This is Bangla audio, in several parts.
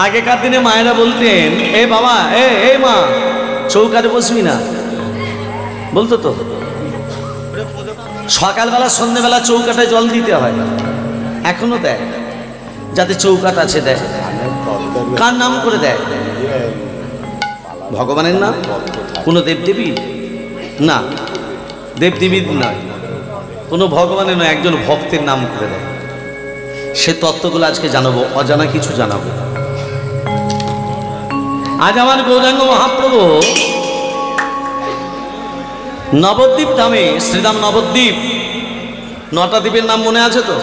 আগেকার দিনে মায়েরা বলতেন, এ বাবা এ মা চৌকাতে বসবি না, বলতো তো। সকালবেলা সন্ধ্যেবেলা চৌকাটায় জল দিতে হয়, এখনো দেয়, যাতে চৌকাট আছে দেয়। কার নাম করে দেয়? ভগবানের নাম? কোনো দেবদেবী না, দেবদেবীর নয়, কোনো ভগবানের নয়, একজন ভক্তের নাম করে দেয়। সে তত্ত্বগুলো আজকে জানাবো, অজানা কিছু জানাবো। আজ আমার গৌরাঙ্গ মহাপ্রভু নবদ্বীপ ধামে, শ্রীরাম নবদ্বীপ, 9টা দ্বীপের নাম মনে আছে তো?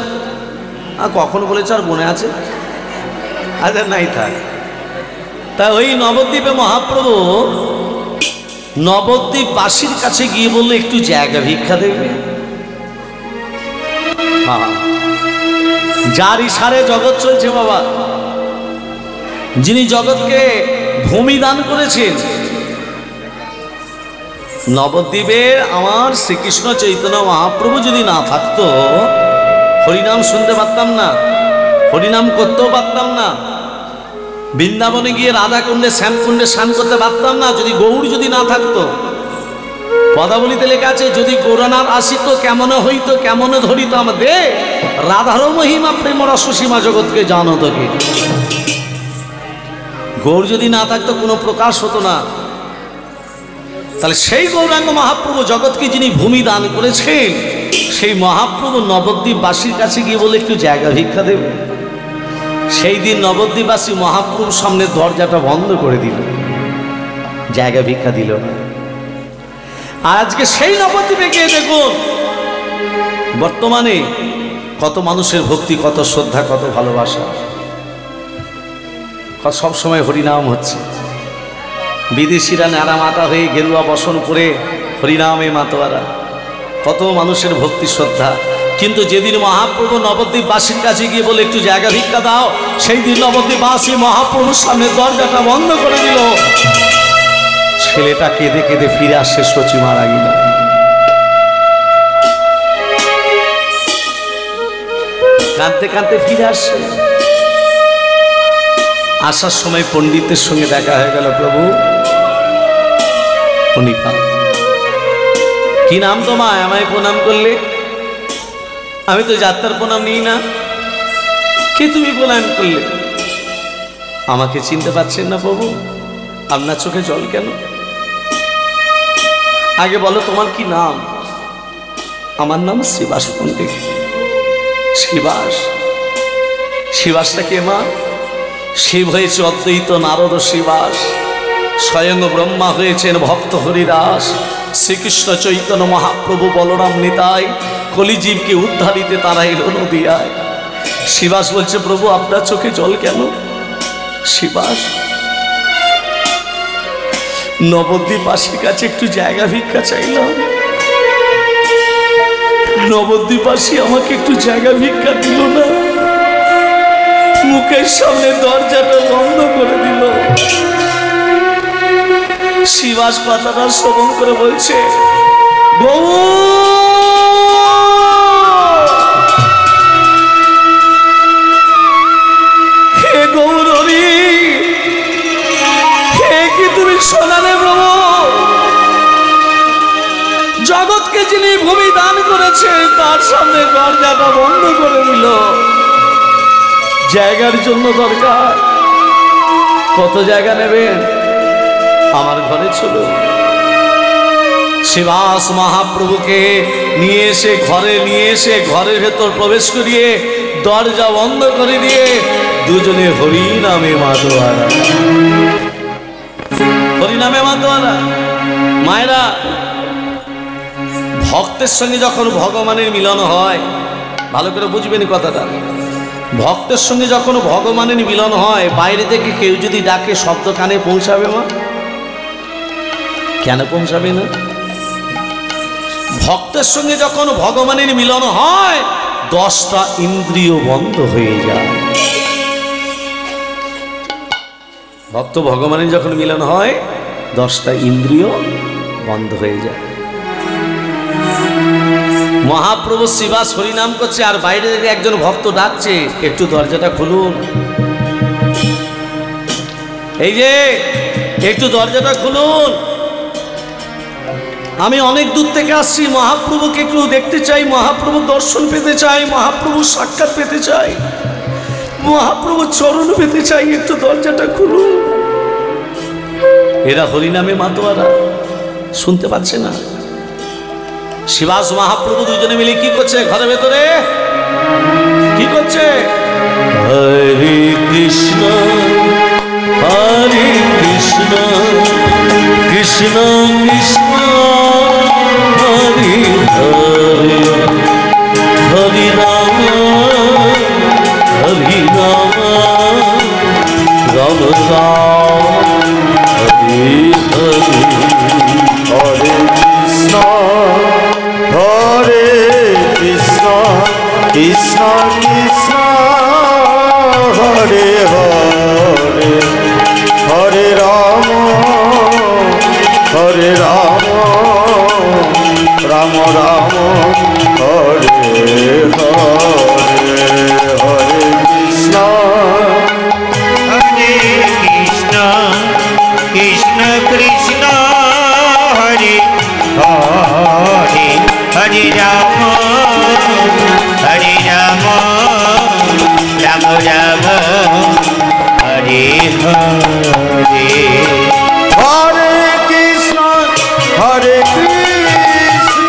আর কখন বলেছে আর মনে আছে? আচ্ছা নাই থাক। তা ওই নবদ্বীপে মহাপ্রভু নবদ্বীপবাসীর কাছে গিয়ে বললে একটু জায়গা ভিক্ষা দেবে। যার ইশারে জগৎ চলছে বাবা, যিনি জগৎকে ভূমি দান করেছেন, নবদ্বীপের আমার শ্রীকৃষ্ণ চৈতন্য মহাপ্রভু যদি না থাকতো, হরিনাম শুনতে পারতাম না, হরিনাম করতেও পারতাম না, বৃন্দাবনে গিয়ে রাধাকুণ্ডে শ্যামকুণ্ডে স্নান করতে পারতাম না, যদি গৌর যদি না থাকতো। পদাবলিতে লেখা আছে, যদি গৌরনাথ আসিত কেমন হইতো, কেমন ধরিত আমাদের রাধার মহিমা প্রেম রসসীমা জগৎকে জানো তোকে। গৌর যদি না থাকতো কোনো প্রকাশ হতো না। তাহলে সেই গৌরাঙ্গ মহাপ্রভু জগৎকে যিনি ভূমি দান করেছেন, সেই মহাপ্রভু নবদ্বীপবাসীর কাছে গিয়ে বলে একটু জায়গা ভিক্ষা দেবে। সেই দিন নবদ্বীপবাসী মহাপ্রভুর সামনে দরজাটা বন্ধ করে দিল, জায়গা ভিক্ষা দিল না। আর আজকে সেই নবদ্বীপে গিয়ে দেখুন বর্তমানে কত মানুষের ভক্তি, কত শ্রদ্ধা, কত ভালোবাসা, সব সময় হরিনাম হচ্ছে। বিদেশিরা ন্যাড়া মাথা হয়ে গেরুয়া বসন করে হরিনামে মাতোয়ারা, কত মানুষের ভক্তি শ্রদ্ধা। কিন্তু যেদিন মহাপ্রভু নবদ্বীপবাসীর কাছে গিয়ে বলে একটু জায়গা ভিক্ষা দাও, সেই দিন নবদ্বীপবাসী মহাপ্রভুর সামনে দরজাটা বন্ধ করে দিল। ছেলেটা কেঁদে কেঁদে ফিরে আসছে শচী মারা গেল। কাঁদতে কাঁদতে ফিরে আসছে। আসার সময় পণ্ডিতের সঙ্গে দেখা হয়ে গেল। প্রভু কি নাম তোমার? আমায় প্রণাম করলে? আমি তো যাত্রার প্রণাম নিই না। কে তুমি প্রণাম করলে? আমাকে চিনতে পারছেন না প্রভু? আপনার চোখে জল কেন? আগে বলো তোমার কি নাম? আমার নাম শ্রীবাস পণ্ডিত। শ্রীবাস? শ্রীবাসটা কে মা? শিব হয়েছে অদ্বৈত নারদ শ্রীবাস, স্বয়ং ব্রহ্মা হয়েছেন ভক্ত হরিদাস, শ্রীকৃষ্ণ চৈতন্য মহাপ্রভু বলরাম নিতাই, কলিজীবকে উদ্ধারিতে তারা এলো নদিয়ায়। শ্রীবাস বলছে, প্রভু আপনার চোখে জল কেন? শ্রীবাস, নবদ্বীপবাসীর কাছে একটু জায়গা ভিক্ষা চাইলাম, নবদ্বীপবাসী আমাকে একটু জায়গা ভিক্ষা দিল না, মুখের সামনে দরজাটা বন্ধ করে দিল। শ্রীবাস কথাটা শ্রবণ করে বলছে, হে গৌরী, হে কি তুমি শোনালে প্রভু? জগৎকে যিনি ভূমি দান করেছে তার সামনে দরজাটা বন্ধ করে দিল। জায়গার জন্য দরকার, কত জায়গা নেবেন? আমার ঘরে চলো। শ্রীবাস মহাপ্রভুকে নিয়ে এসে ঘরের ভেতর প্রবেশ করিয়ে দরজা বন্ধ করে দিয়ে দুজনে হরিনামে মাতোয়ারা, হরিনামে মাতোয়ারা। মায়েরা, ভক্তের সঙ্গে যখন ভগবানের মিলন হয়, ভালো করে বুঝবেন কথাটা, ভক্তের সঙ্গে যখন ভগবানের মিলন হয়, বাইরে থেকে কেউ যদি ডাকে শব্দ কানে পৌঁছাবে মা? কেন পৌঁছাবে না? ভক্তের সঙ্গে যখন ভগবানের মিলন হয়, 10টা ইন্দ্রিয় বন্ধ হয়ে যায়। ভক্ত ভগবানের যখন মিলন হয়, 10টা ইন্দ্রিয় বন্ধ হয়ে যায়। মহাপ্রভু শ্রীবাস হরিনাম করছে, আর বাইরে থেকে একজন ভক্ত ডাকছে, একটু দরজাটা খুলুন। এই যে একটু দরজাটা খুলুন, আমি অনেক দূর থেকে আসছি, মহাপ্রভুকে একটু দেখতে চাই, মহাপ্রভু দর্শন পেতে চাই, মহাপ্রভু সাক্ষাৎ পেতে চাই, মহাপ্রভু চরণ পেতে চাই, একটু দরজাটা খুলুন। এরা হরিনামে মাতোয়ারা, শুনতে পাচ্ছে না। শিবাস মহাপ্রভু দুজনে মিলে কি করছে ঘরের ভেতরে? কি করছে? হরে কৃষ্ণ হরে কৃষ্ণ কৃষ্ণ কৃষ্ণ হরে হরে হরি রাম হরি রাম রাম রাম হরে হরে হরে কৃষ্ণ হরে কৃষ্ণ কৃষ্ণ কৃষ্ণ হরে হরে হরে রাম রাম রাম হরে হরে হরে কৃষ্ণ হরে কৃষ্ণ কৃষ্ণ কৃষ্ণ হরে হরে হরে রাম রাম রাম হরে হরে হরে কৃষ্ণ হরে কৃষ্ণ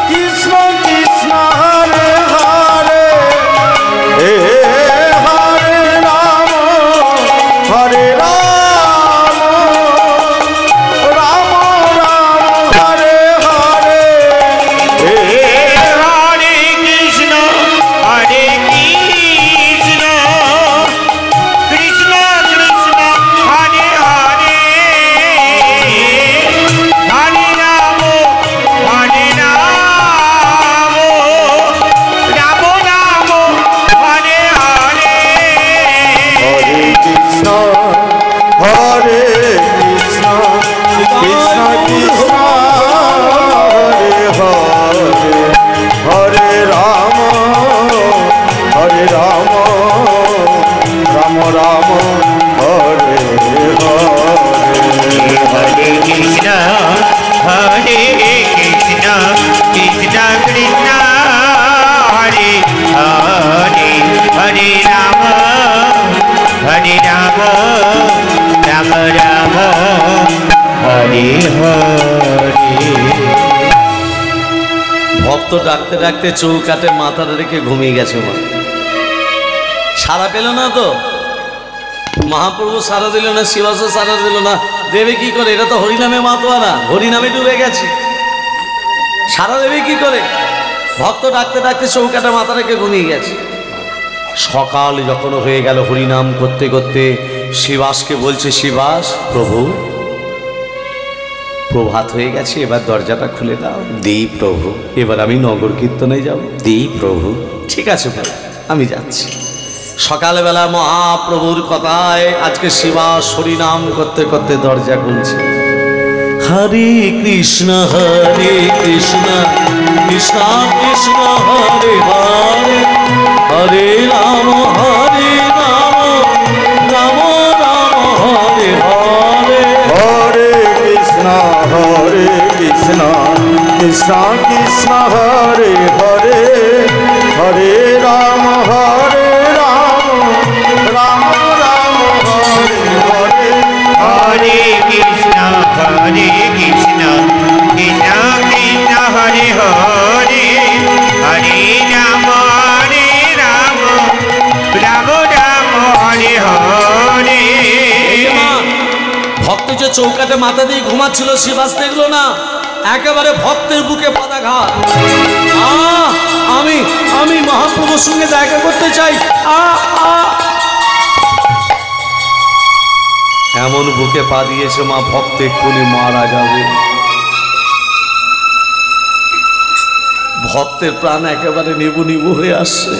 কৃষ্ণ কৃষ্ণ হরে হরে হে হরে রাম রাম রাম হরে হরে হে হরে কৃষ্ণ কৃষ্ণ কৃষ্ণ হরে হরে হরে রাম রাম রাম হরে হরে হরে কৃষ্ণ হরে কৃষ্ণ কৃষ্ণ কৃষ্ণ হরে হরে হরে রাম রাম রাম হরে হরে হরে কৃষ্ণ কৃষ্ণ কৃষ্ণ হরে হরে হরে রাম রাম রাম হরে হরে। ভক্ত ডাকতে ডাকতে চৌকাটে মাথাটা রেখে ঘুমিয়ে গেছে। মা সারা পেল না তো, মহাপ্রভু সারা দিল না, শিবাস সারা দিল না, দেবে কি করে? এটা তো হরিনামে মাতোয়ারা, হরিনামে ডুবে গেছে, সারা দেবে কি করে? ভক্ত ডাকতে ডাকতে চৌকাটে মাথা রেখে ঘুমিয়ে গেছে। সকাল যখন হয়ে গেল, হরিনাম করতে করতে শিবাসকে বলছে, শিবাস প্রভু প্রভাত হয়ে গেছে, এবার দরজাটা খুলে দাও। দি প্রভু, এবার আমি নগর কীর্তনে যাব। দি প্রভু। ঠিক আছে ভাই, আমি যাচ্ছি। সকালবেলা মহাপ্রভুর কথায় আজকে শিবাস হরিনাম করতে করতে দরজা খুলছে। হরে কৃষ্ণ কৃষ্ণ কৃষ্ণ হরে হরে হরে রাম রাম রাম হরে হরে হরে কৃষ্ণ কৃষ্ণ কৃষ্ণ হরে হরে হরে রাম রাম রাম হরে হরে হরে কৃষ্ণ কৃষ্ণ কৃষ্ণ হরে হরে হরে রাম রাম রাম হরে হরে। ভক্ত যে চৌকাটে মাথা দিয়ে ঘুমাচ্ছিল, শিবাস দেখলো না, একেবারে ভক্তের বুকে পদাঘাত। আমি মহাপ্রভুর সঙ্গে দেখা করতে চাই। এমন বুকে পা দিয়েছে মা, ভক্ত এক্ষুনি মারা যাবে। ভক্তের প্রাণ একেবারে নিবু নিবু হয়ে আসছে।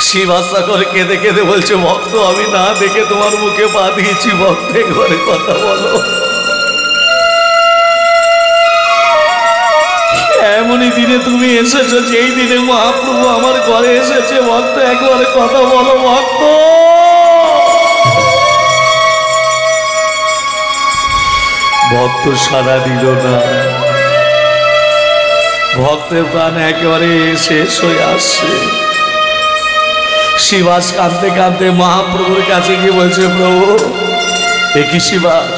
শিবাসা করে কেঁদে কেঁদে বলছে, ভক্ত আমি না দেখে তোমার মুখে পা দিয়েছি, ভক্তের ঘরে কথা বলো। এমনই দিনে তুমি এসেছো যেই দিনে মহাপ্রভু আমার ঘরে এসেছে। ভক্ত একবারে কথা বলো ভক্ত। ভক্ত সাড়া দিল না। ভক্তের প্রাণ একেবারে শেষ হয়ে আসছে। শিবাস কাঁদতে কাঁদতে মহাপ্রভুর কাছে গিয়ে বলছে, প্রভু এ কি শিবাস,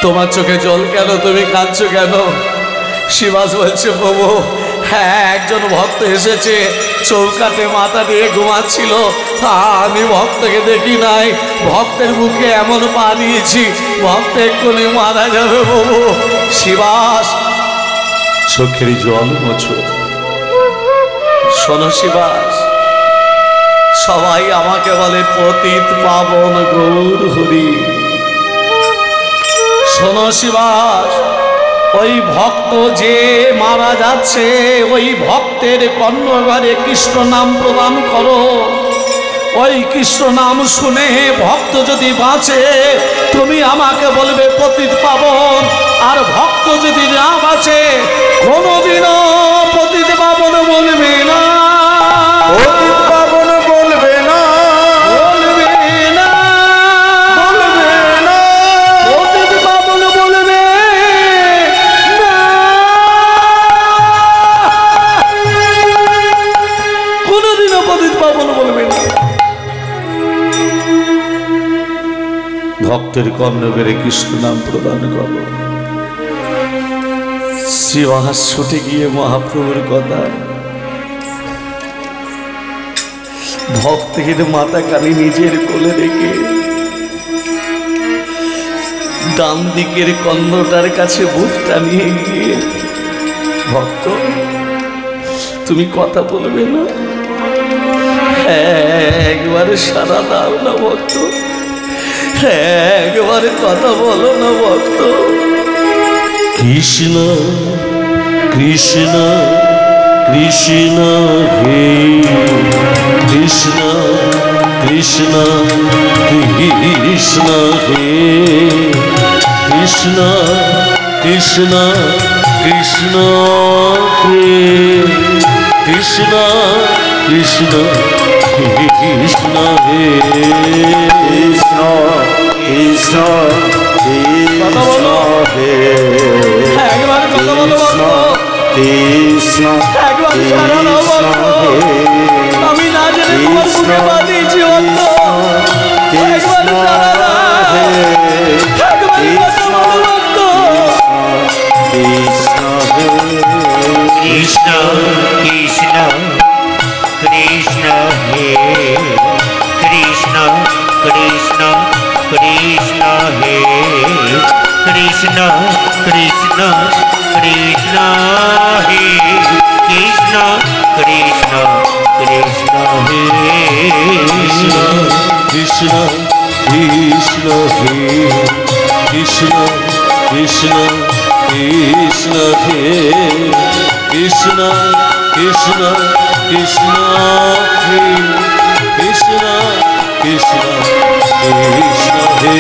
তোমার চোখে জল কেন, তুমি কাঁদছো কেন? শিবাস বলছে, প্রভু হ্যাঁ, একজন ভক্ত এসেছে, চৌকাঠে মাথা দিয়ে ঘুমাচ্ছিল, আমি ভক্তকে দেখি নাই, ভক্তের মুখে এমন পা দিয়েছি ভক্ত এক্ষুনি মারা যাবে। প্রভু শিবাস চোখের জল মোছো। শোনো শিবাস, সবাই আমাকে বলে পতিত পাবন গৌর হরি। শোনো শিবাস, ওই ভক্ত যে মারা যাচ্ছে ওই ভক্তের কর্ণঘরে কৃষ্ণ নাম প্রদান করো। ওই কৃষ্ণ নাম শুনে ভক্ত যদি বাঁচে তুমি আমাকে বলবে পতিত পাবন, আর ভক্ত যদি না বাঁচে কোনোদিনও পতিত পাবন বলবে না। পতিত পাবন বলবে না, বলবে না, বলবে না, পতিত পাবন বলবে না। কোনোদিনও পতিত পাবন বলবে না। ভক্তের কর্ণবেরে কৃষ্ণ নাম প্রদান করো। শিবাস ছুটে গিয়ে মহাপ্রভুর কথা ভক্তের মাথা কানি নিজের কোলে রেখে ডান দিকের কর্ণটার কাছে বুকটা নিয়ে গিয়ে, ভক্ত তুমি কথা বলবে না? একবারে সারা দাও না ভক্ত, একবারে কথা বলো না ভক্ত। কৃষ্ণ কৃষ্ণ কৃষ্ণ হে কৃষ্ণ কৃষ্ণ কৃষ্ণ হে কৃষ্ণ কৃষ্ণ কৃষ্ণ হে কৃষ্ণ কৃষ্ণ কৃষ্ণ হে কৃষ্ণ কৃষ্ণ কৃষ্ণ হে একবার কথা বলো কৃষ্ণ ভক্ত। কৃষ্ণ একবার সারা দাও ভক্ত। আমি না জেনে তোমার মুখে বাঁধিয়েছি ভক্ত। একবার সারা দাও। একবার কথা বলো ভক্ত। কৃষ্ণ হে কৃষ্ণ কৃষ্ণ কৃষ্ণ হে কৃষ্ণ কৃষ্ণ কৃষ্ণ হে কৃষ্ণ কৃষ্ণ কৃষ্ণ হে কৃষ্ণ কৃষ্ণ কৃষ্ণ হে কৃষ্ণ কৃষ্ণ কৃষ্ণ হে কৃষ্ণ কৃষ্ণ কৃষ্ণ হে কৃষ্ণ কৃষ্ণ কৃষ্ণ হে কৃষ্ণ কৃষ্ণ কৃষ্ণ হে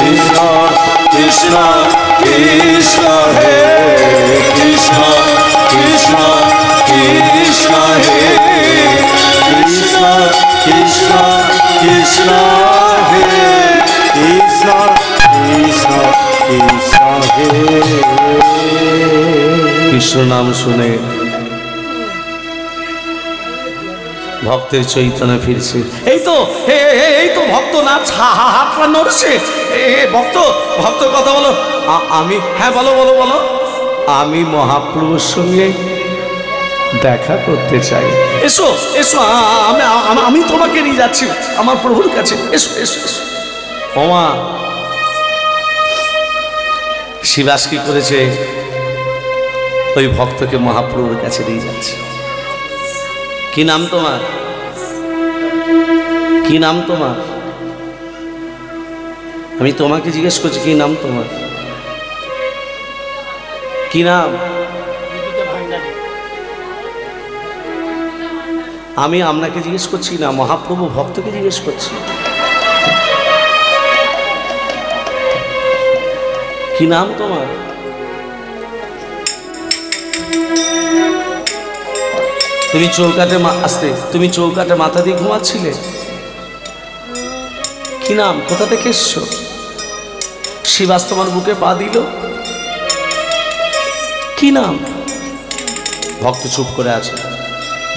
কৃষ্ণ কৃষ্ণ হে কৃষ্ণ কৃষ্ণ কৃষ্ণ হে কৃষ্ণ কৃষ্ণ কৃষ্ণ হে কৃষ্ণ কৃষ্ণ কৃষ্ণ হে কৃষ্ণ নাম শুনে ভক্তের চৈতন্য ফিরছে। এই তো এই তো ভক্ত নাচ, হাত পা নড়ছে। ভক্ত ভক্ত কথা বলো। আমি হ্যাঁ বলো বলো বলো। আমি মহাপ্রভুর সঙ্গে দেখা করতে চাই। এসো এসো, আমি তোমাকে নিয়ে যাচ্ছি আমার প্রভুর কাছে। এসো এসো এসো। ওমা শিবাস কি করেছে, ওই ভক্তকে মহাপ্রভুর কাছে নিয়ে যাচ্ছে। কি নাম তোমার? কি নাম তোমার? আমি তোমাকে জিজ্ঞেস করছি কি নাম তোমার? কি নাম? আমি আপনাকে জিজ্ঞেস করছি না, মহাপ্রভু ভক্তকে জিজ্ঞেস করছি। কি নাম তোমার? তুমি তুমি চৌকাটে মাথা দিয়ে ঘুমাচ্ছিলে। কি নাম, কোথা থেকে এসছো? শিবাস তোমার বুকে পা দিল। কি নাম? ভক্ত চুপ করে আছে।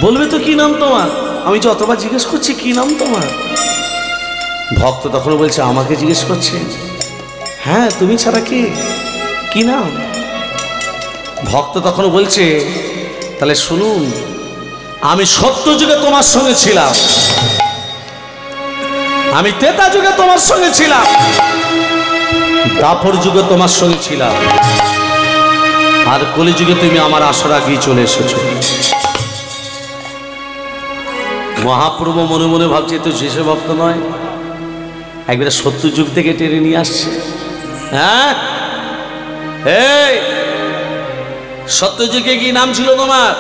বলবে তো কি নাম তোমার? আমি যতবার জিজ্ঞেস করছি কি নাম তোমার। ভক্ত তখন বলছে আমাকে জিজ্ঞেস করছে? হ্যাঁ, তুমি ছাড়া কে? কি নাম? ভক্ত তখন বলছে তাহলে শুনুন, আমি সত্য যুগে তোমার সঙ্গে ছিলাম, আমি ত্রেতা যুগে তোমার সঙ্গে ছিলাম, দাপর যুগে তোমার সঙ্গে ছিলাম, আর কলি যুগে তুমি আমার আসার আগেই চলে এসেছো। মহাপ্রভু মনে মনে ভাবছে তো শেষে ভক্ত নয়, একবারে সত্য যুগ থেকে টেনে নিয়ে আসছে। হ্যাঁ, এই সত্য যুগে কি নাম ছিল তোমার?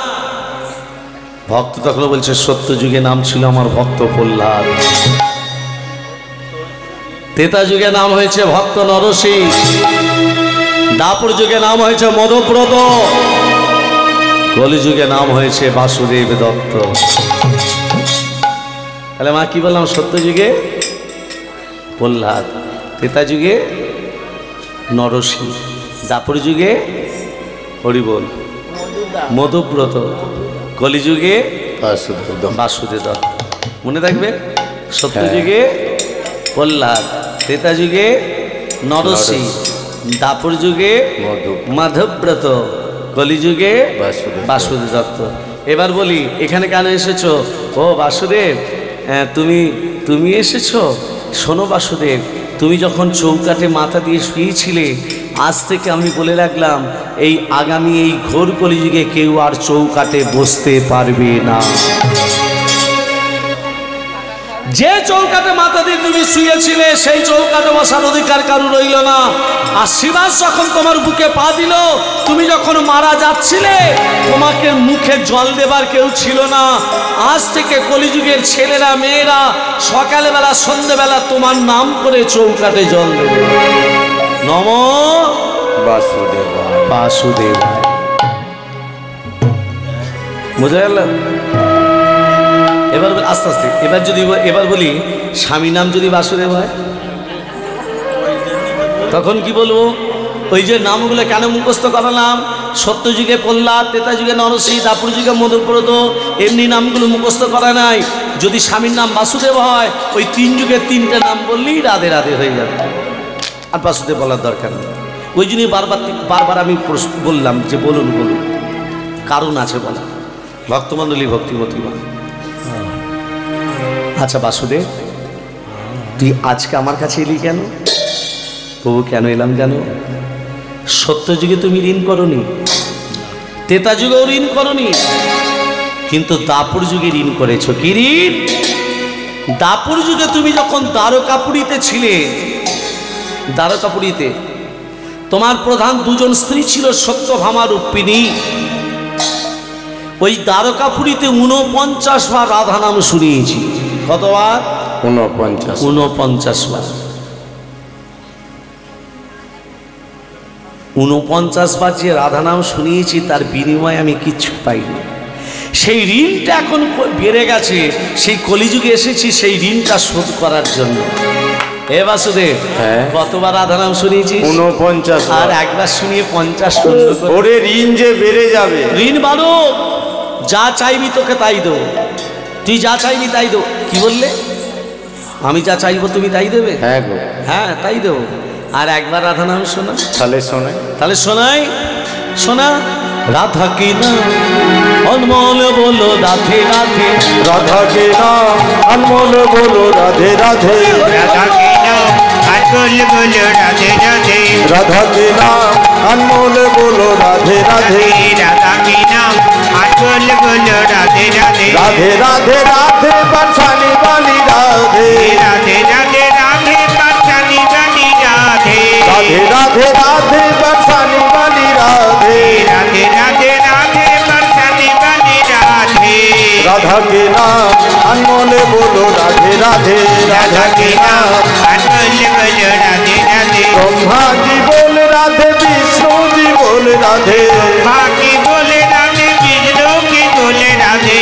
ভক্ত তখন বলছে সত্য যুগে নাম ছিল আমার ভক্ত প্রহ্লাদ, ত্রেতা যুগে নাম হয়েছে ভক্ত নরসিংহ, দাপর যুগে নাম হয়েছে মধুব্রত, কলি যুগে নাম হয়েছে বাসুদেব দত্ত। তাহলে মা কি বললাম? সত্য যুগে প্রহ্লাদ, ত্রেতা যুগে নরসিংহ, দাপর যুগে হরিবোল মধুব্রত, কলিযুগে বাসুদেব দত্ত। মনে থাকবে? সত্য যুগে প্রহ্লাদ, ত্রেতা যুগে নরসিংহ, দাপর যুগে মাধবব্রত, কলিযুগে বাসুদেব দত্ত। এবার বলি এখানে কেন এসেছো? ও বাসুদেব, তুমি এসেছো? শোনো বাসুদেব, তুমি যখন চৌকাঠে মাথা দিয়ে শুয়েছিলে, আজ থেকে আমি বলে রাখলাম এই আগামী এই ঘোর কলিযুগে কেউ আর চৌকাঠে বসতে পারবে না। যে চৌকাঠে মাথা দিয়ে তুমি শুয়েছিলে সেই চৌকাঠে বসার অধিকার কারো রইল না। আর শিবাস যখন তোমার বুকে পা দিল, তুমি যখন মারা যাচ্ছিলে, তোমাকে মুখে জল দেবার কেউ ছিল না। আজ থেকে কলিযুগের ছেলেরা মেয়েরা সকালবেলা সন্ধ্যেবেলা তোমার নাম করে চৌকাঠে জল দেবে। নম বাসুদেব বাসুদেব। বুঝা গেল? এবার আস্তে আস্তে এবার বলি স্বামী নাম যদি বাসুদেব হয় তখন কি বলবো? ওই যে নামগুলো কেন মুখস্থ করালাম? সত্য যুগে প্রহ্লাদ, ত্রেতা যুগে নরসিংহ, দাপর যুগে মধুব্রত, এমনি নামগুলো মুখস্থ করা নাই। যদি স্বামীর নাম বাসুদেব হয়, ওই 3 যুগের 3টে নাম বললেই রাধে রাধে হয়ে যাবে, আর বাসুদেব বলার দরকার নেই। ওই জন্যই বারবার আমি বললাম যে বলুন, কারণ আছে বলা। ভক্তমণ্ডলী ভক্তিমতী বল। আচ্ছা বাসুদেব, তুই আজকে আমার কাছে এলি কেন? প্রভু কেন এলাম জানো? সত্য যুগে তুমি ঋণ করনি, ত্রেতা যুগেও ঋণ করনি, কিন্তু দাপর যুগে ঋণ করেছো। কি ঋণ? দাপর যুগে তুমি যখন দ্বারকাপুরীতে ছিলে, দ্বারকাপুরীতে তোমার প্রধান 2জন স্ত্রী ছিল, সত্যভামা রূপিণী। ওই দ্বারকাপুরীতে 49 বার রাধা নাম শুনিয়েছি। কতবার? 49 বার। 49 বার যে রাধা নাম শুনিয়েছি, তার বিনিময়ে আমি কিচ্ছু পাইনি। সেই ঋণটা এখন বেড়ে গেছে, সেই কলিযুগে এসেছি সেই ঋণটা শোধ করার জন্য। হে বাসুদেব, কতবার রাধা নাম শুনিয়েছি? 49। আর একবার শুনিয়ে 50 শূন্য করে। ওরে ঋণ যে বেড়ে যাবে। ঋণ বাড়ো, যা চাইবি তোকে তাই দেবো, তুই যা চাইবি তাই দেবো। কি বললে? আমি যা চাইবো তুমি তাই দেবে? হ্যাঁ গো, হ্যাঁ তাই দেবো। আর একবার রাধা নাম শোনা। তাহলে শোনাই, তাহলে শোনাই, শোনা। রাধা কি নাম অনমোল বলো রাধে রাধে, রাধা কে নাম অনমোল বলো রাধে রাধে, রাধা কি নাম অনমোল বলো রাধে রাধে, রাধা কে নাম অনমোল বলো রাধে রাধে, রাধা কি নাম অনমোল বলো রাধে রাধে, রাধে রাধে রাধে বর্ষানি বালি রাধে, রাধে রাধে রাধে বর্ষানি বালি রাধে, রাধে রাধে রাধে বর্ষানি বালি রাধে, রাধে রাধে রাধে বর্ষানি বালি রাধে, রাধা কে নাম অনমোল বলো রাধে রাধে, রাধা কি নাম অনমোল বলো রাধে রাধে, ব্রহ্মা जी बोल राधे विष्णु जी बोल राधे, ब्रह्मा की बोले राधे विष्णु की बोले राधे,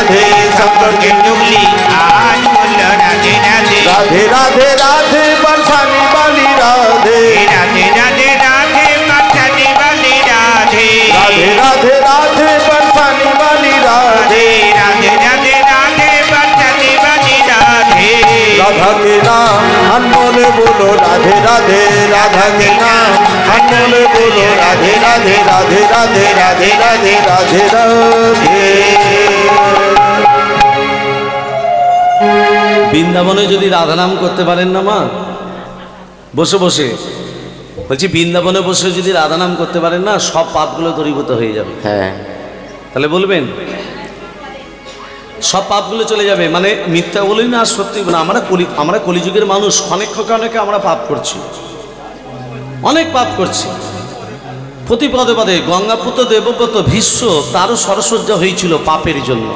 রাধে শঙ্করকে চুগলি আজ বলল রাধে রাধে রাধে রাধে রাধে বর্ষানি বালি রাধে রাধে রাধে রাধে বাঁচানি বালি রাধে রাধে রাধে রাধে বর্ষানি বালি রাধে রাধে রাধে রাধে বাঁচানি বালি রাধে राधा के नाम अनमोल बोलो राधे राधे राधा के नाम अनमोल बोलो राधे राधे राधे राधे राधे राधे राधे राधे বৃন্দাবনে যদি রাধা নাম করতে পারেন না মা, বসে বসে বলছি, বৃন্দাবনে বসে যদি রাধা নাম করতে পারেন না, সব পাপগুলো দূরীভূত হয়ে যাবে। হ্যাঁ তাহলে বলবেন সব পাপগুলো চলে যাবে, মানে মিথ্যা বলি না, সত্যি না। আমরা কলিযুগের মানুষ, অনেকে আমরা পাপ করছি, অনেক পাপ করছি। প্রতি পদে পদে গঙ্গাপুত্র দেবব্রত ভীষ্ম, তারও সরসজ্জা হয়েছিল পাপের জন্য।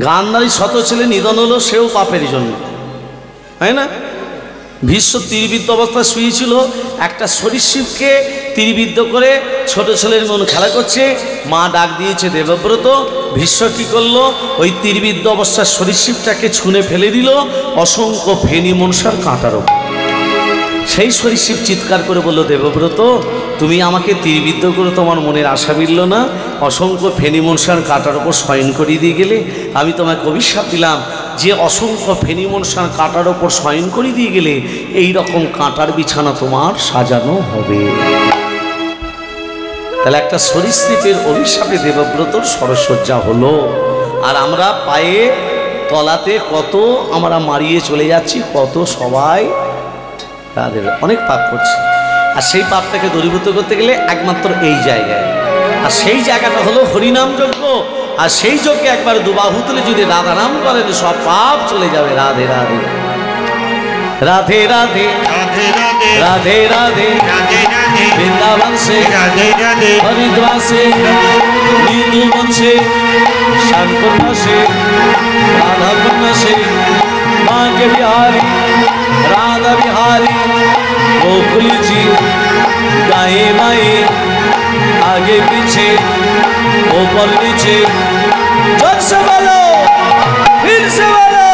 গান্ধারী শত ছেলে নিধন হলো, সেও পাপের জন্য, তাই না? ভীষ্ম তীরবিদ্ধ অবস্থায় শুয়েছিল, একটা সরীসৃপকে তীরবিদ্ধ করে ছোট ছেলের মন খেলা করছে, মা ডাক দিয়েছে দেবব্রত। ভীষ্ম কী করলো? ওই তীরবিদ্ধ অবস্থায় সরীসৃপটাকে ছুঁড়ে ফেলে দিল অসংখ্য ফেনী মনসার কাঁটার ওপর। সেই সরীসৃপ চিৎকার করে বলল, দেবব্রত তুমি আমাকে তীরবিদ্ধ করে তোমার মনের আশা মিলল না, অসংখ্য ফেনী মনসার কাঁটার ওপর শয়ন করিয়ে দিয়ে গেলে, আমি তোমাকে অভিশাপ দিলাম যে অসংখ্য ফেনী মনসার কাঁটার ওপর শয়ন করিয়ে দিয়ে গেলে এই রকম কাঁটার বিছানা তোমার সাজানো হবে। তাহলে একটা সরীসৃপের অভিশাপে দেবব্রতর সরসজ্জা হলো। আর আমরা পায়ে তলাতে কত আমরা মারিয়ে চলে যাচ্ছি, কত সবাই তাদের অনেক পাপ করছে। আর সেই পাপটাকে দূরীভূত করতে গেলে একমাত্র এই জায়গায়, আর সেই জায়গাটা হলো হরিনাম যজ্ঞ। আর সেই যজ্ঞে একবার দুবাহু তুলে যদি রাধা নাম করেন, সব পাপ চলে যাবে। রাধে রাধে রাধে রাধে রাধে রাধে राधे राधे রাধে রাধে वृंदावन से রাধে রাধে हरिद्वार से नीलवन से शानकुंड से राधा कुंड से भाग्य बिहारी राधा बिहारी गोकुल जी दाएं बाएं आगे पीछे ऊपर नीचे जोर से बोलो फिर से बोलो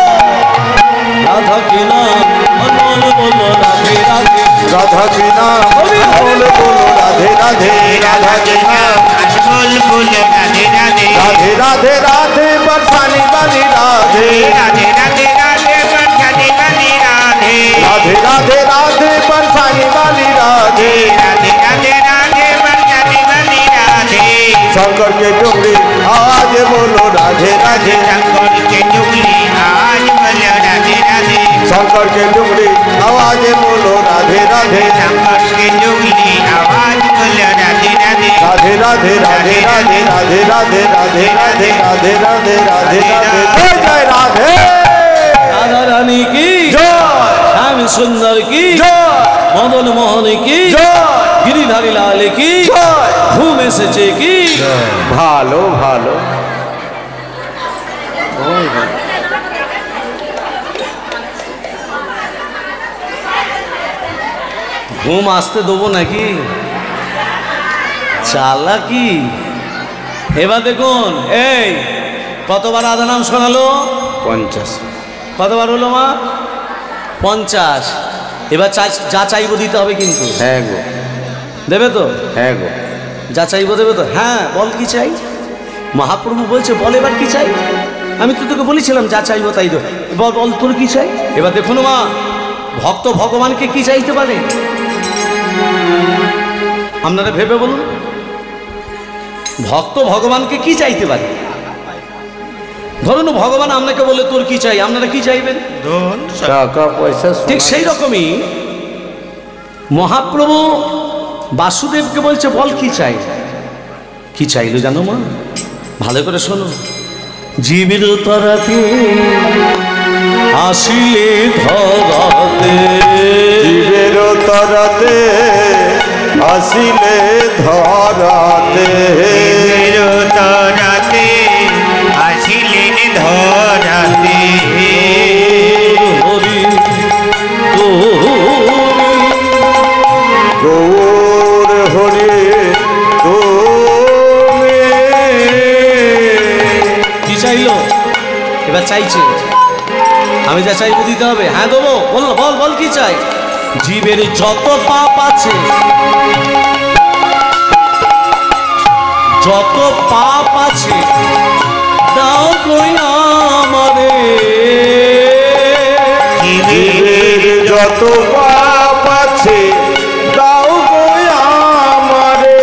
राधा के नाम अनमोल बोलो राधे राधे राधा के नाम अनमोल बोलो राधे राधे राधा के नाम बोल बोल राधे राधे राधे राधे राधे बरसानी वाली राधे राधे राधे राधे बरसाने वाली राधे राधे राधे राधे बरसानी वाली राधे राधे राधे राधे बरसाने वाली राधे शंकर के डुंगरी आज बोलो राधे राधे शंकर के चुगली आज बोलो राधे राधे शंकर के डुंगरी आवाज बोलो राधे राधे शंकर के चुगली आवाज बोलो राधे राधे राधे राधे राधे राधे राधे राधे राधे राधे राधे राधे राधे राधे जय जय राधे राधा रानी की जय श्याम सुंदर की जय मदन मोहन की जय गिरिधारी लाल की जय घूम एसेছে की ভালো ভালো ঘুম আসতে দেবো নাকি? চালাকি। এবার দেখুন, এই কতবার রাধা নাম শোনালো? 50 কতবার হলো মা? 50। এবার যা চাইবো দিতে হবে কিন্তু। হ্যাঁ গো দেবে তো? হ্যাঁ গো যা চাইবো দেবে তো? হ্যাঁ বল কি চাই। মহাপ্রভু বলছে বল এবার কি চাই। আমি তো তোকে বলেছিলাম যা চাইবো তাই তো। বল বল তোর কি চাই। এবার দেখুন মা, ভক্ত ভগবানকে কি চাইতে পারে আপনারা ভেবে বলুন। ভক্ত ভগবানকে কি চাইতে পারে? ধরুন ভগবান আপনাকে বলে তোর কি চাই, আপনারা কি চাইবেন? টাকা পয়সা ঠিক সেই রকমই মহাপ্রভু বাসুদেবকে বলছে বল কি চাই। কি চাইলো জানো মা? ভালো করে শোনো। জীবের তরাতে আসিলে ধরাতে, জীবের তরাতে আসিলে ধরাতে তরাতে আসিলেন ধরাতে হরি গৌর গৌর হরি তুমি কি চাই চাইছে, আমি যা চাইবো দিতে হবে। হ্যাঁ দেবো, বল বল বল কি চাই। জীবের যত পাপ আছে, যত পাপ আছে দাও কই আমারে। জীবের যত পাপ আছে দাও কই আমারে।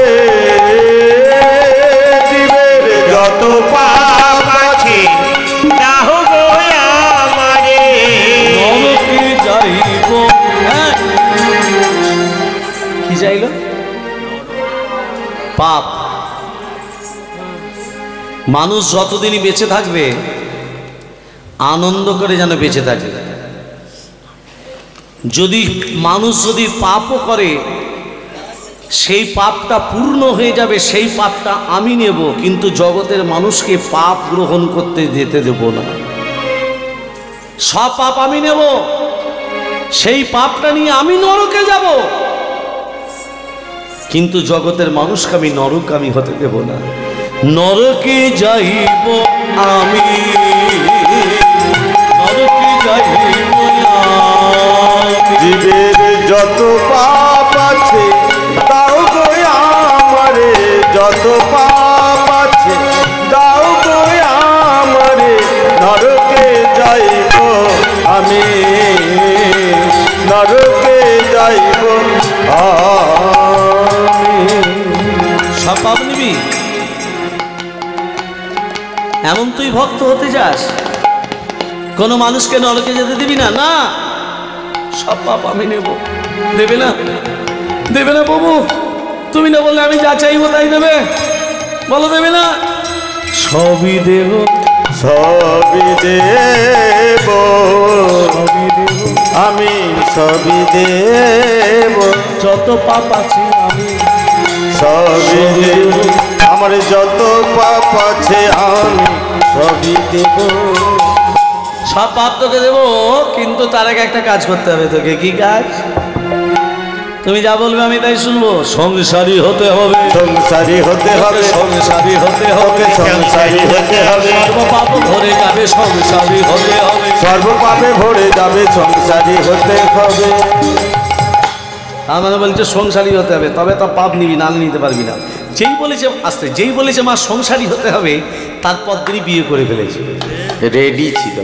জীবের যত পাপ আছে দাও গো আমারে। নরকে যাইব। হ্যাঁ কি চাইল? পাপ। মানুষ যতদিনই বেঁচে থাকবে আনন্দ করে যেন বেঁচে থাকে। যদি মানুষ যদি পাপও করে সেই পাপটা পূর্ণ হয়ে যাবে, সেই পাপটা আমি নেব, কিন্তু জগতের মানুষকে পাপ গ্রহণ করতে যেতে দেব না। সব পাপ আমি নেব, সেই পাপটা নিয়ে আমি নরকে যাব, কিন্তু জগতের মানুষকে আমি নরকামী হতে দেব না। নরকে যাইব আমি, নরকে যাইব আমি। জীবের যত পাপ আছে দাও গো আমারে। যত পাপ আছে দাও গো আমারে। নরকে যাইব আমি, নরকে যাইব আমি। সব পাপ নিবি? এমন তুই ভক্ত হতে যাস, কোনো মানুষকে নরকে যেতে দিবি না? না, সব পাপ আমি নেব। দেবে না? দেবে না বাবু? তুমি না বললে আমি যা চাইবো তাই দেবে? বলো দেবে না? সবই দেব, সবই দেব, আমি সবই দেব। যত পাপ আছে আমি সবই দেব, আমার যত পাপ আছে আমি সবই দেব। সব পাপ তোকে দেবো, কিন্তু তার আগে একটা কাজ করতে হবে তোকে। কি কাজ? তুমি যা বলবে আমি তাই শুনবো। সংসারী হতে হবে, সংসারী হতে হবে, সংসারী হতে হবে, সংসারী হতে হবে। সর্ব পাপ ভরে যাবে, সংসারী হতে হবে। সর্বপাপে ভরে যাবে, সংসারী হতে হবে। তার মানে বলছে সংসারী হতে হবে, তবে তো পাপ নিবি, না নিতে পারবি না। যেই বলেছে আসতে, যেই বলেছে মা সংসারী হতে হবে, তারপর তিনি বিয়ে করে ফেলেছে। রেডি ছিল।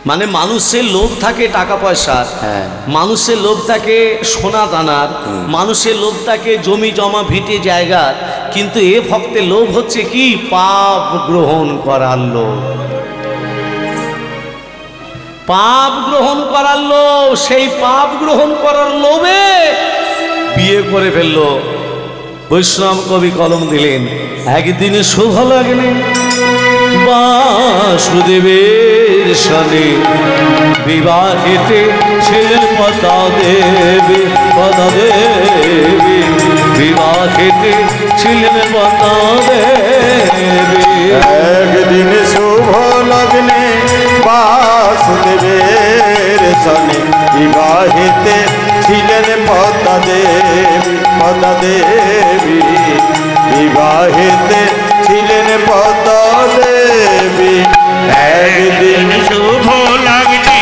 মানে মানুষের লোভ থাকে টাকা পয়সার, হ্যাঁ। মানুষের লোভ থাকে সোনা দানার, মানুষের লোভ থাকে জমি জমা ভিটে জায়গার, কিন্তু এ ভক্তের লোভ হচ্ছে কি? পাপ গ্রহণ করার লোভ। পাপ গ্রহণ করার লোভ। সেই পাপ গ্রহণ করার লোভে বিয়ে করে ফেললো। বৈষ্ণব কবি কলম দিলেন, একদিনে শুভ লাগলে বাসুদেবের সনে বিবাহেতে ছিলেন পদা দেবী, পদা দেবী বিবাহেতে ছিলেন পদা দেবী। একদিন শুভ লগ্নে বাসুদেবের সনে বিবাহিতে ছিলেন পদা দেবী, পদা দেবী বিবাহিতে ছিলেন পদা দেবী। একদিন শুভ লগ্নে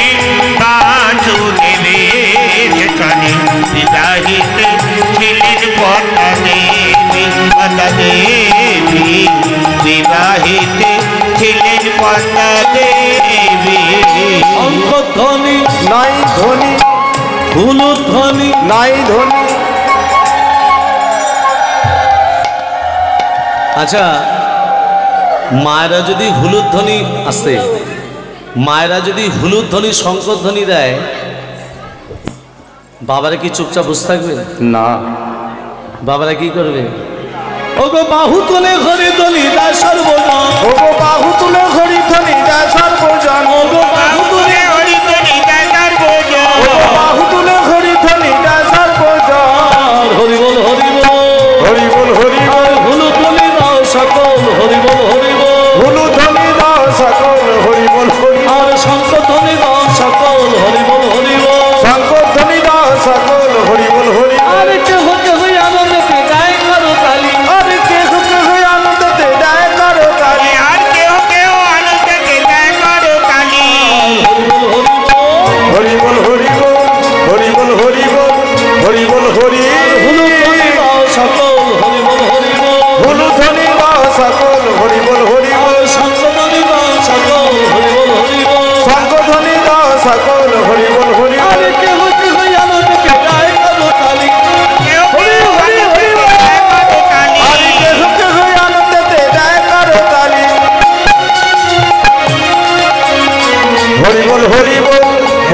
বাসুদেবের সনে বিবাহিতে ছিলেন পদা দেবী, পদা দেবী বিবাহিতে ছিলেন পদা দেবী। অঙ্কধ্বনি নাই ধ্বনি, হুলুধ্বনি নাই ধ্বনি। আচ্ছা, মায়েরা যদি হুলুধ্বনি আসে, মায়েরা যদি হুলুধ্বনি শঙ্করধ্বনি দেয়, বাবারা কি চুপচাপ বসে থাকবে? না, বাবারা কি করবে? ওগো বাহু তুলে ঘরে দলি দায় সর্বজন, ওগো বাহু তুলে ঘড়ি ধ্বনি যায় সর্বজন। ওগো বাহু তুলে হরি তরি দাদার ভোজন, ওগো বাহু তুলে ঘড়ি ধ্বনি যায় সর্বজন। হরি বল হরি বল, হরি বল হরি বল, আর হুলুধ্বনি দাও সকল হরি বল হরি বল, হুলু ধ্বনি দাও সকল হরি বল হরি বল। আর শঙ্করধ্বনি দাও সকল হরি বল হরি বল। শঙ্কর ধ্বনি দাও সকল হরি বল হরি বল। আর কেহ কেহ আনন্দে গায় করো তালি, আরে কে সুখে হয়ে আনন্দতে যায় করো তালি। আর কেউ কেউ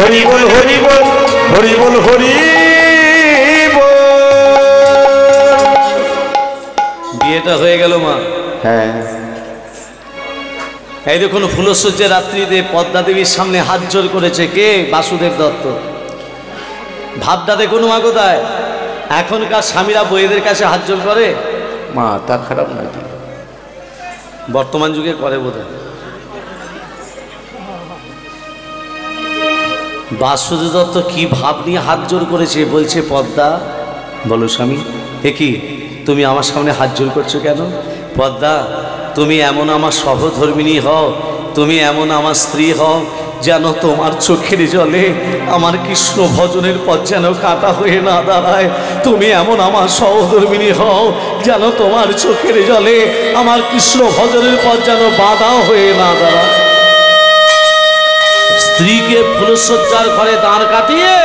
হরি বল হরি বল হরি বল হরি বল। বিয়েটা হয়ে গেল মা। হ্যাঁ, এই দেখুন ফুলসজ্জা রাত্রিতে পদ্মা দেবীর সামনে হাত জোর করেছে কে? বাসুদেব দত্ত। ভাবটা দেখুন মা কোথায়। এখনকার স্বামীরা বইয়েদের কাছে হাত জোর করে? মা তা খারাপ নাকি? বর্তমান যুগে করে বোধহয়। বাসুদেব দত্ত কি ভাব নিয়ে হাত জোর করেছে? বলছে পদ্মা, বলো স্বামী, এ কি তুমি আমার সামনে হাত জোর করছো কেন? পদ্মা, তুমি এমন আমার সহধর্মিণী হও, তুমি এমন আমার স্ত্রী হও যেন তোমার চোখের জলে আমার কৃষ্ণ ভজনের পথ যেন কাটা হয়ে না দাঁড়ায়। তুমি এমন আমার সহধর্মিণী হও যেন তোমার চোখের জলে আমার কৃষ্ণ ভজনের পথ যেন বাধা হয়ে না দাঁড়ায়। স্ত্রীকে ফুলসজ্জার ঘরে দাঁড় কাটিয়ে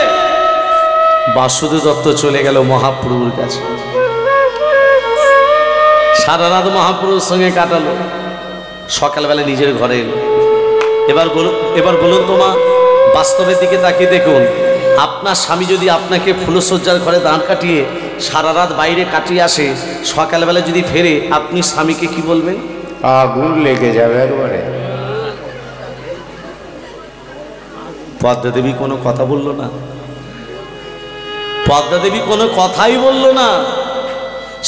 বাসুদেব দত্ত চলে গেল মহাপ্রভুর কাছে। সারা রাত মহাপ্রভুর সঙ্গে কাটালো, সকালবেলা নিজের ঘরে এলো। এবার বলুন তো মা, বাস্তবের দিকে তাকিয়ে দেখুন, আপনার স্বামী যদি আপনাকে ফুলসজ্জার ঘরে দাঁড় কাটিয়ে সারা রাত বাইরে কাটিয়ে আসে, সকালবেলা যদি ফেরে, আপনি স্বামীকে কি বলবেন? আগুন লেগে যাবে একবারে। পদ্মা দেবী কোনো কথা বলল না। পদ্মা দেবী কোনো কথাই বলল না।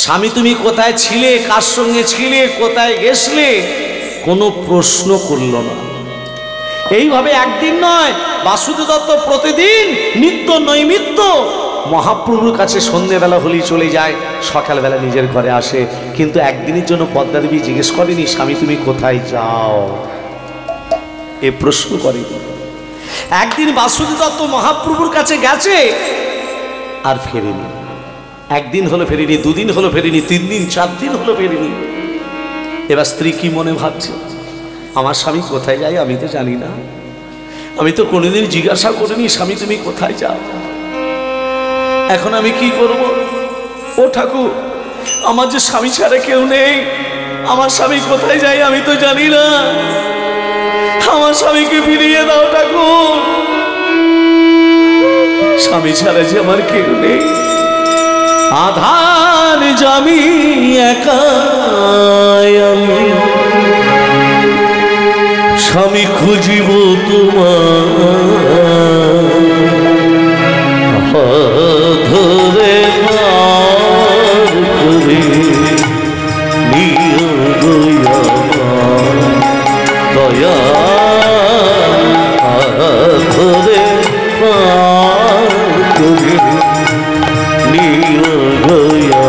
স্বামী তুমি কোথায় ছিলে, কার সঙ্গে ছিলে, কোথায় গেছলে, কোনো প্রশ্ন করল না। এইভাবে একদিন নয়, বাসুদেব দত্ত প্রতিদিন নিত্য নৈমিত্য মহাপ্রভুর কাছে সন্ধ্যেবেলা হলেই চলে যায়, সকালবেলা নিজের ঘরে আসে। কিন্তু একদিনের জন্য পদ্মা দেবী জিজ্ঞেস করেনি স্বামী তুমি কোথায় যাও, এ প্রশ্ন করেনি। একদিন বাসুদেব দত্ত মহাপ্রভুর কাছে গেছে আর ফেরেনি। একদিন হলো ফেরেনি, দুদিন হলো ফেরেনি, 3 দিন 4 দিন হলো ফেরেনি। এবার স্ত্রী কি মনে ভাবছে, আমার স্বামী কোথায় যায় আমি তো জানি না, আমি তো কোনোদিন জিজ্ঞাসা করিনি স্বামী তুমি কোথায় যাও, এখন আমি কি করব? ও ঠাকুর, আমার যে স্বামী ছাড়া কেউ নেই, আমার স্বামী কোথায় যায় আমি তো জানি না, আমার স্বামীকে ফিরিয়ে দাও ঠাকুর, স্বামী ছাড়া যে আমার কেউ নেই। আধার জামি একা আমি, স্বামী খুঁজিব তোমার, ধরে মার করে নিও দয়া, ধরে মার করে নিও দয়া।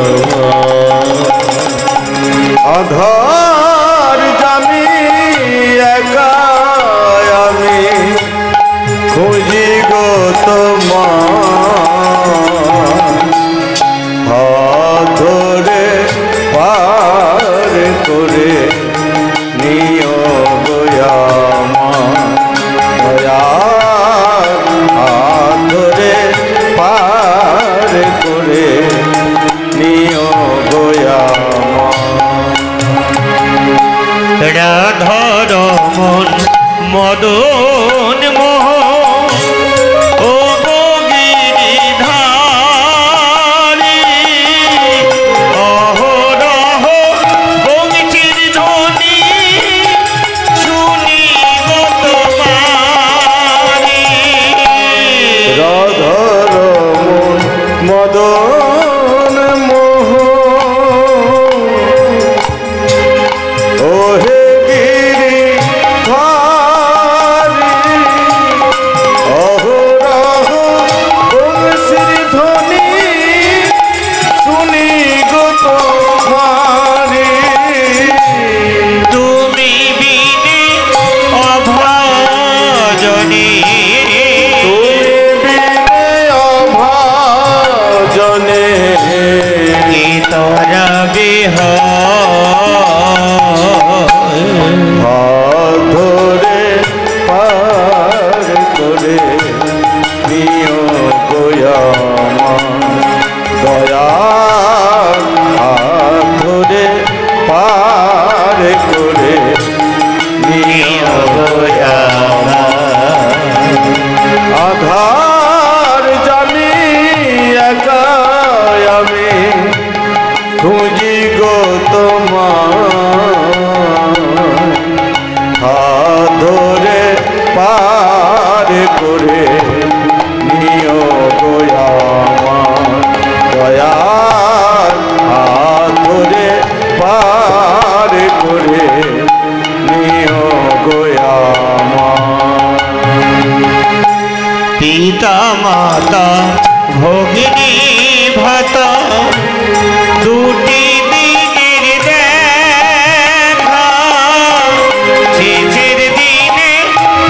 আধার জামি একা আমি, খুঁজি গো তোমার, হাত ধরে পার করে নিও দয়া দয়া, হাত ধরে পার করে নিও দয়া। রাধার মন মদন মোহন ও গিরিধারী, অহরহ বংশীর ধ্বনি শুনি গো তোমারি। রাধার মন মদন মোহন ও হে গিরিধারী, করে নিও গো আমার দয়াল হাত ধরে পার করে নিও গো আমার। পিতা মাতা ভগিনী ভাতা দুটি দিনের দেখা, শেষের দিনে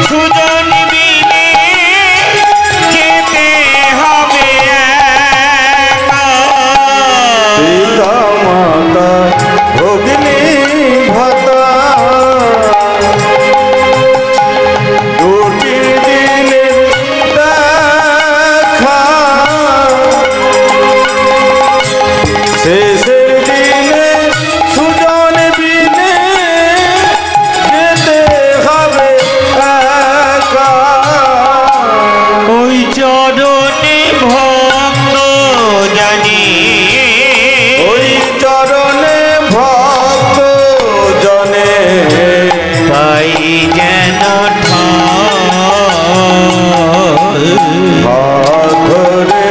সুজন বিনে যেতে হবে একা। পিতা মাতা ভগিনী ভাতা দুটি দিনের দেখা, শেষের দিনে সুজন বিনে যেতে হবে একা। ওই চরণে ভক্ত জানি, ওই চরণে ভক্ত জনে তাই যেন ঠাই। হাত ধরে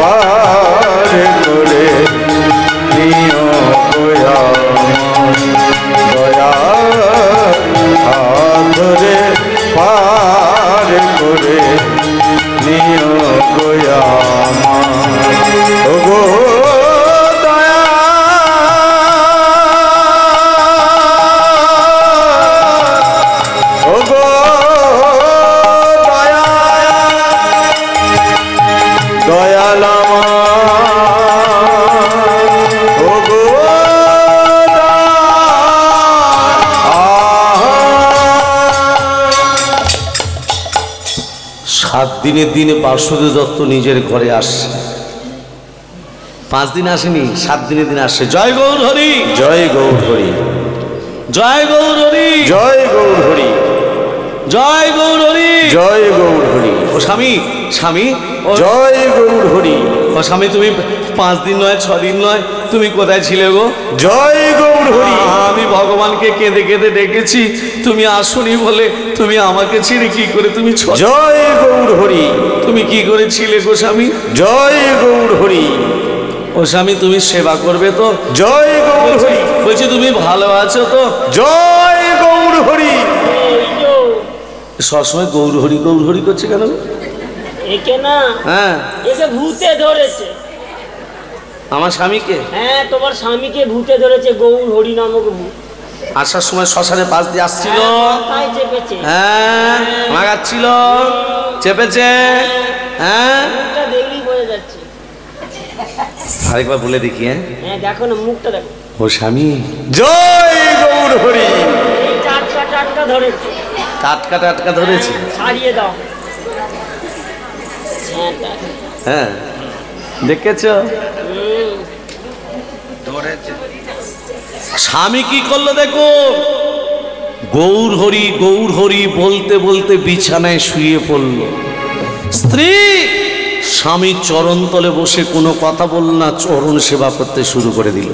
পার করে নিও গো আমার দয়াল হাত ধরে পার করে নিও গো আমার। ওগো দয়াল, ওগো দয়াল আমার, ওগো সাত দিনের দিনে বাসুদেব দত্ত নিজের ঘরে আসছে। 5 দিন আসেনি, 7 দিনের দিন আসছে। জয় গৌর হরি, জয় গৌর হরি, জয় গৌর হরি, জয় গৌর হরি, জয় গৌর হরি। জয় গৌর হরি, ও স্বামী, স্বামী, ও জয় গৌর হরি, ও স্বামী, তুমি 5 দিন নয় 6 দিন নয়, তুমি কোথায় ছিলে গো? জয় গৌর হরি। আমি ভগবানকে কেঁদে কেঁদে ডেকেছি, তুমি আসনি বলে তুমি আমাকে ছেড়ে কি করে তুমি জয় গৌর হরি, তুমি কি করে ছিলে গো স্বামী? জয় গৌর হরি, ও স্বামী, তুমি সেবা করবে তো? জয় গৌর হরি, বলছি তুমি ভালো আছো তো? জয় গৌর হরি। সবসময় গৌর হরি গৌর হরি করছে কেন? একে না, হ্যাঁ, একে ভূতে ধরেছে। আমার স্বামীকে হ্যাঁ, তোমার স্বামীকে ভূতে ধরেছে, গৌর হরি নামক ভূত। আসার সময় শ্মশানের পাশ দিয়ে আসছিল, মাথায় চেপেছে। হ্যাঁ, মাগাচ্ছিল, চেপেছে, হ্যাঁ। মুখটা দেখলেই বোঝা যাচ্ছে। আরেকবার বলে দেখি। হ্যাঁ, হ্যাঁ, দেখো না, মুখটা দেখো। ও স্বামী, জয় গৌর হরি। এই টাটকা টাটকা ধরেছে। টাটকা টাটকা ধরেছে। ছাড়িয়ে দাও। হ্যাঁ, টাটকা। হ্যাঁ, দেখেছ স্বামী কি করলো দেখো। গৌর হরি গৌর হরি বলতে বলতে বিছানায় শুয়ে পড়ল। স্ত্রী স্বামীর চরণ তলে বসে কোনো কথা বলল না, চরণ সেবা করতে শুরু করে দিল।